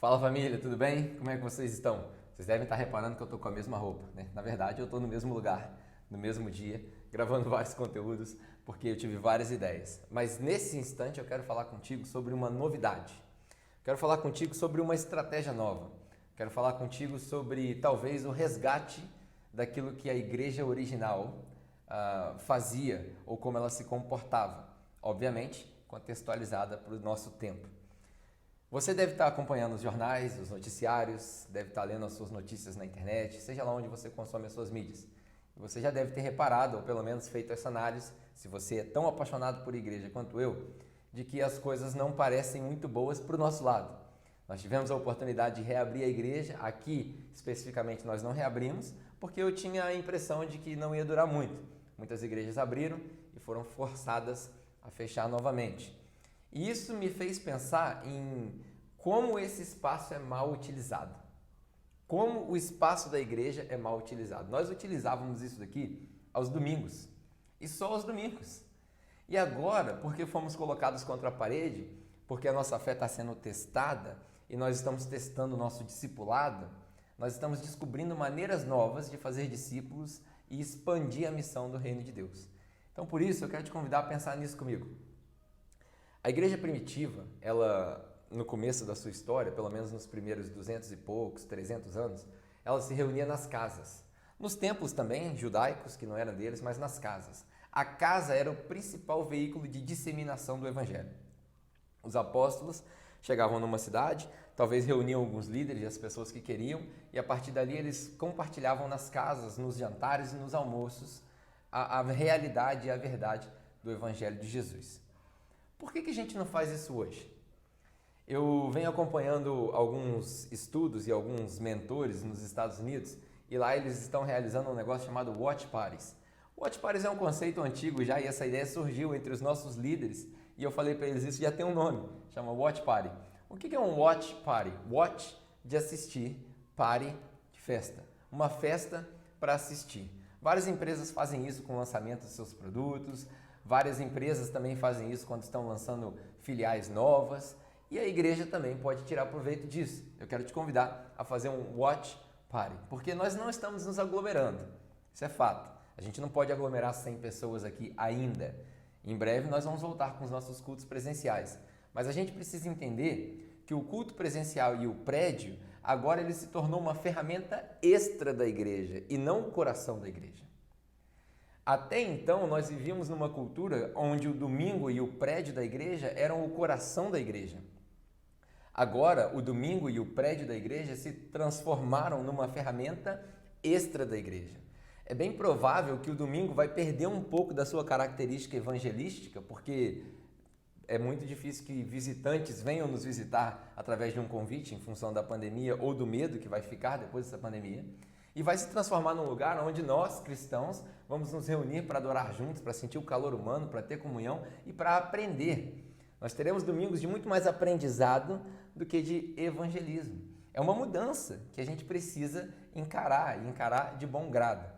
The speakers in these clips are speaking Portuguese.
Fala família, tudo bem? Como é que vocês estão? Vocês devem estar reparando que eu estou com a mesma roupa, né? Na verdade, eu estou no mesmo lugar, no mesmo dia, gravando vários conteúdos, porque eu tive várias ideias. Mas nesse instante eu quero falar contigo sobre uma novidade. Quero falar contigo sobre uma estratégia nova. Quero falar contigo sobre talvez o resgate daquilo que a igreja original fazia ou como ela se comportava. Obviamente, contextualizada para o nosso tempo. Você deve estar acompanhando os jornais, os noticiários, deve estar lendo as suas notícias na internet, seja lá onde você consome as suas mídias. Você já deve ter reparado, ou pelo menos feito essa análise, se você é tão apaixonado por igreja quanto eu, de que as coisas não parecem muito boas para o nosso lado. Nós tivemos a oportunidade de reabrir a igreja, aqui especificamente nós não reabrimos, porque eu tinha a impressão de que não ia durar muito. Muitas igrejas abriram e foram forçadas a fechar novamente. E isso me fez pensar em como esse espaço é mal utilizado. Como o espaço da igreja é mal utilizado. Nós utilizávamos isso daqui aos domingos. E só aos domingos. E agora, porque fomos colocados contra a parede, porque a nossa fé está sendo testada e nós estamos testando o nosso discipulado, nós estamos descobrindo maneiras novas de fazer discípulos e expandir a missão do reino de Deus. Então, por isso, eu quero te convidar a pensar nisso comigo. A igreja primitiva, ela no começo da sua história, pelo menos nos primeiros 200 e poucos, 300 anos, ela se reunia nas casas. Nos templos também, judaicos, que não eram deles, mas nas casas. A casa era o principal veículo de disseminação do evangelho. Os apóstolos chegavam numa cidade, talvez reuniam alguns líderes e as pessoas que queriam, e a partir dali eles compartilhavam nas casas, nos jantares e nos almoços, a realidade e a verdade do evangelho de Jesus. Por que a gente não faz isso hoje? Eu venho acompanhando alguns estudos e alguns mentores nos Estados Unidos e lá eles estão realizando um negócio chamado Watch Parties. Watch Parties é um conceito antigo já e essa ideia surgiu entre os nossos líderes e eu falei para eles isso já tem um nome, chama Watch Party. O que é um Watch Party? Watch de assistir, party de festa. Uma festa para assistir. Várias empresas fazem isso com o lançamento dos seus produtos. Várias empresas também fazem isso quando estão lançando filiais novas e a igreja também pode tirar proveito disso. Eu quero te convidar a fazer um watch party, porque nós não estamos nos aglomerando, isso é fato. A gente não pode aglomerar 100 pessoas aqui ainda. Em breve nós vamos voltar com os nossos cultos presenciais, mas a gente precisa entender que o culto presencial e o prédio, agora ele se tornou uma ferramenta extra da igreja e não o coração da igreja. Até então, nós vivíamos numa cultura onde o domingo e o prédio da igreja eram o coração da igreja. Agora, o domingo e o prédio da igreja se transformaram numa ferramenta extra da igreja. É bem provável que o domingo vai perder um pouco da sua característica evangelística, porque é muito difícil que visitantes venham nos visitar através de um convite em função da pandemia ou do medo que vai ficar depois dessa pandemia. E vai se transformar num lugar onde nós, cristãos, vamos nos reunir para adorar juntos, para sentir o calor humano, para ter comunhão e para aprender. Nós teremos domingos de muito mais aprendizado do que de evangelismo. É uma mudança que a gente precisa encarar e encarar de bom grado.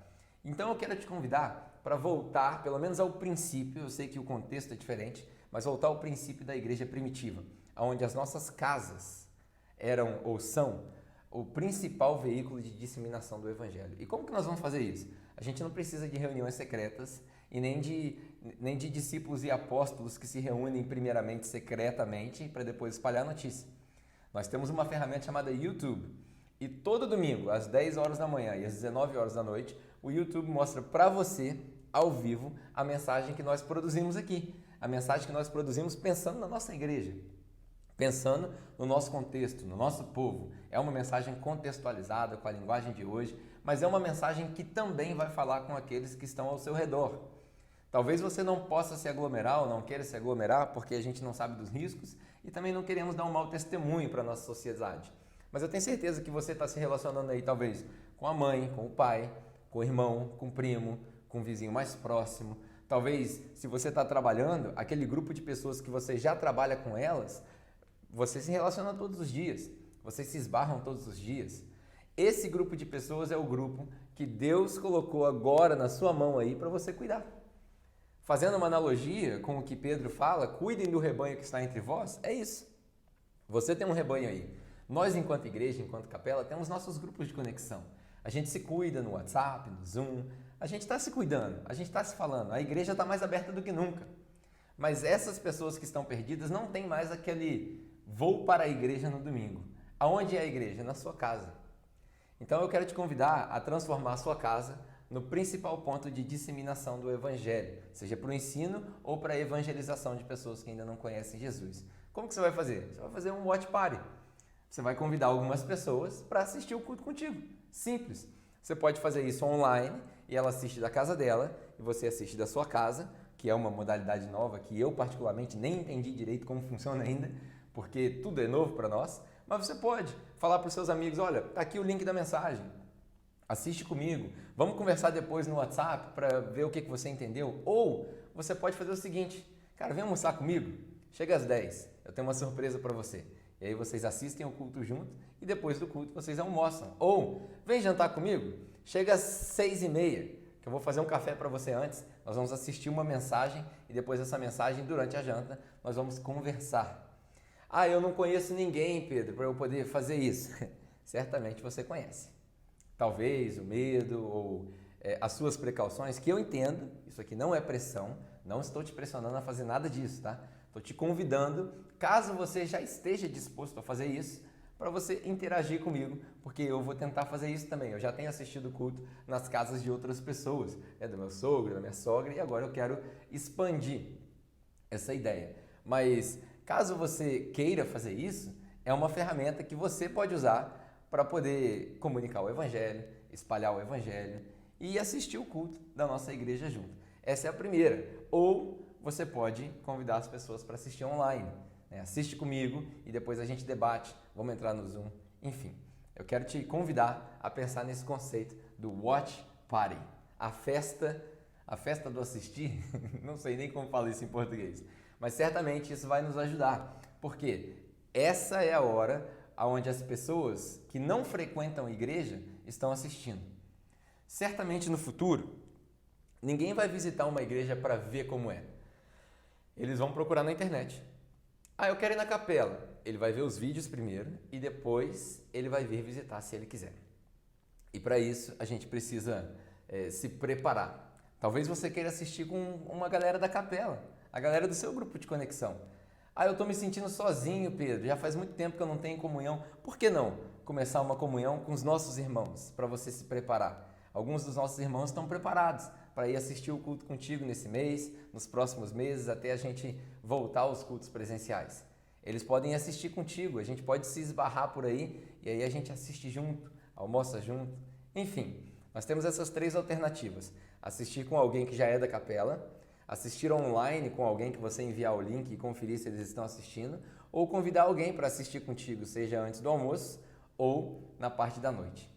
Então eu quero te convidar para voltar, pelo menos ao princípio, eu sei que o contexto é diferente, mas voltar ao princípio da igreja primitiva, onde as nossas casas eram ou são o principal veículo de disseminação do evangelho. E como que nós vamos fazer isso? A gente não precisa de reuniões secretas e nem de discípulos e apóstolos que se reúnem primeiramente secretamente para depois espalhar a notícia. Nós temos uma ferramenta chamada YouTube e todo domingo, às 10 horas da manhã e às 19 horas da noite, o YouTube mostra para você, ao vivo, a mensagem que nós produzimos aqui. A mensagem que nós produzimos pensando na nossa igreja. Pensando no nosso contexto, no nosso povo. É uma mensagem contextualizada com a linguagem de hoje, mas é uma mensagem que também vai falar com aqueles que estão ao seu redor. Talvez você não possa se aglomerar ou não queira se aglomerar porque a gente não sabe dos riscos e também não queremos dar um mau testemunho para a nossa sociedade. Mas eu tenho certeza que você está se relacionando aí talvez com a mãe, com o pai, com o irmão, com o primo, com o vizinho mais próximo. Talvez, se você está trabalhando, aquele grupo de pessoas que você já trabalha com elas, você se relaciona todos os dias, vocês se esbarram todos os dias. Esse grupo de pessoas é o grupo que Deus colocou agora na sua mão aí para você cuidar. Fazendo uma analogia com o que Pedro fala, cuidem do rebanho que está entre vós, é isso. Você tem um rebanho aí. Nós, enquanto igreja, enquanto capela, temos nossos grupos de conexão. A gente se cuida no WhatsApp, no Zoom, a gente está se cuidando, a gente está se falando, a igreja está mais aberta do que nunca. Mas essas pessoas que estão perdidas não têm mais aquele vou para a igreja no domingo. Aonde é a igreja? Na sua casa. Então eu quero te convidar a transformar a sua casa no principal ponto de disseminação do Evangelho, seja para o ensino ou para a evangelização de pessoas que ainda não conhecem Jesus. Como que você vai fazer? Você vai fazer um watch party. Você vai convidar algumas pessoas para assistir o culto contigo. Simples. Você pode fazer isso online e ela assiste da casa dela e você assiste da sua casa, que é uma modalidade nova que eu particularmente nem entendi direito como funciona ainda, porque tudo é novo para nós. Mas você pode falar para os seus amigos, olha, tá aqui o link da mensagem, assiste comigo, vamos conversar depois no WhatsApp para ver o que você entendeu. Ou você pode fazer o seguinte, cara, vem almoçar comigo, chega às 10, eu tenho uma surpresa para você. E aí vocês assistem o culto junto e depois do culto vocês almoçam. Ou vem jantar comigo, chega às 6h30, que eu vou fazer um café para você antes, nós vamos assistir uma mensagem e depois dessa mensagem, durante a janta, nós vamos conversar. Ah, eu não conheço ninguém, Pedro, para eu poder fazer isso. Certamente você conhece. Talvez o medo ou as suas precauções, que eu entendo, isso aqui não é pressão, não estou te pressionando a fazer nada disso, tá? Estou te convidando, caso você já esteja disposto a fazer isso, para você interagir comigo, porque eu vou tentar fazer isso também. Eu já tenho assistido o culto nas casas de outras pessoas, do meu sogro, da minha sogra, e agora eu quero expandir essa ideia. Mas caso você queira fazer isso, é uma ferramenta que você pode usar para poder comunicar o Evangelho, espalhar o Evangelho e assistir o culto da nossa igreja junto. Essa é a primeira. Ou você pode convidar as pessoas para assistir online. Assiste comigo e depois a gente debate, vamos entrar no Zoom, enfim. Eu quero te convidar a pensar nesse conceito do Watch Party, a festa do assistir, não sei nem como falo isso em português, mas certamente isso vai nos ajudar, porque essa é a hora onde as pessoas que não frequentam a igreja estão assistindo. Certamente no futuro, ninguém vai visitar uma igreja para ver como é. Eles vão procurar na internet. Ah, eu quero ir na capela. Ele vai ver os vídeos primeiro e depois ele vai vir visitar se ele quiser. E para isso a gente precisa se preparar. Talvez você queira assistir com uma galera da capela, a galera do seu grupo de conexão. Ah, eu estou me sentindo sozinho, Pedro, já faz muito tempo que eu não tenho comunhão. Por que não começar uma comunhão com os nossos irmãos, para você se preparar? Alguns dos nossos irmãos estão preparados para ir assistir o culto contigo nesse mês, nos próximos meses, até a gente voltar aos cultos presenciais. Eles podem assistir contigo, a gente pode se esbarrar por aí e aí a gente assiste junto, almoça junto. Enfim, nós temos essas 3 alternativas. Assistir com alguém que já é da capela, assistir online com alguém que você enviar o link e conferir se eles estão assistindo, ou convidar alguém para assistir contigo, seja antes do almoço ou na parte da noite.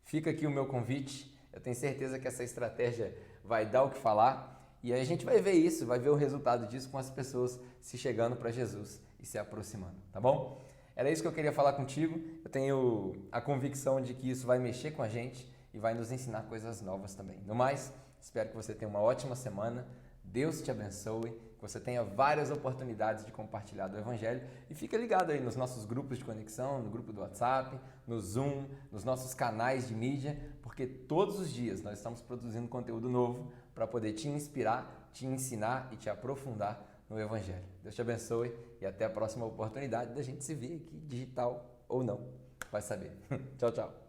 Fica aqui o meu convite, eu tenho certeza que essa estratégia vai dar o que falar e aí a gente vai ver isso, vai ver o resultado disso com as pessoas se chegando para Jesus e se aproximando, tá bom? Era isso que eu queria falar contigo, eu tenho a convicção de que isso vai mexer com a gente e vai nos ensinar coisas novas também. No mais, espero que você tenha uma ótima semana, Deus te abençoe, que você tenha várias oportunidades de compartilhar do Evangelho e fica ligado aí nos nossos grupos de conexão, no grupo do WhatsApp, no Zoom, nos nossos canais de mídia, porque todos os dias nós estamos produzindo conteúdo novo para poder te inspirar, te ensinar e te aprofundar no Evangelho. Deus te abençoe e até a próxima oportunidade da gente se ver aqui, digital ou não, vai saber. Tchau, tchau.